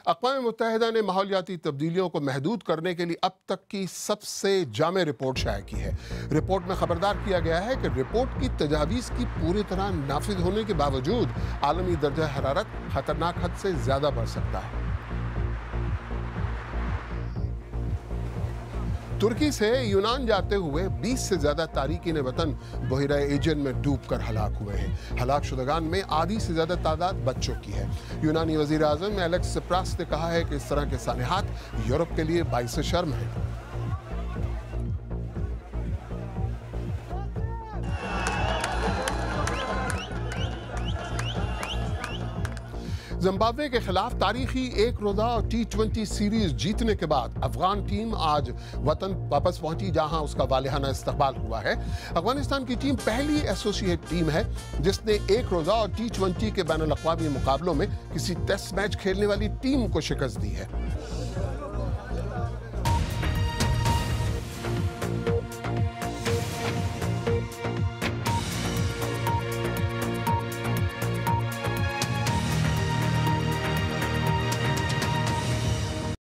अक़वाम मुत्तहिदा ने माहौलियाती तब्दीलियों को महदूद करने के लिए अब तक की सबसे जामे रिपोर्ट शाया की है। रिपोर्ट में खबरदार किया गया है कि रिपोर्ट की तजावीज़ की पूरी तरह नाफिज होने के बावजूद आलमी दर्जा हरारत खतरनाक हद से ज़्यादा बढ़ सकता है। तुर्की से यूनान जाते हुए 20 से ज्यादा तारिकीन वतन बहिरा एजियन में डूबकर हलाक हुए हैं। हलाक शुदगान में आधी से ज्यादा तादाद बच्चों की है। यूनानी वजीर आजम एलेक्स सिप्रास ने कहा है कि इस तरह के सानेहात यूरोप के लिए बाइस शर्म है। जिम्बाब्वे के खिलाफ तारीखी एक रोजा T20 सीरीज जीतने के बाद अफगान टीम आज वतन वापस पहुंची, जहां उसका वालिहाना इस्तकबाल हुआ है। अफगानिस्तान की टीम पहली एसोसिएट टीम है जिसने एक रोजा और T20 के बैनुल अक़वामी मुकाबलों में किसी टेस्ट मैच खेलने वाली टीम को शिकस्त दी है।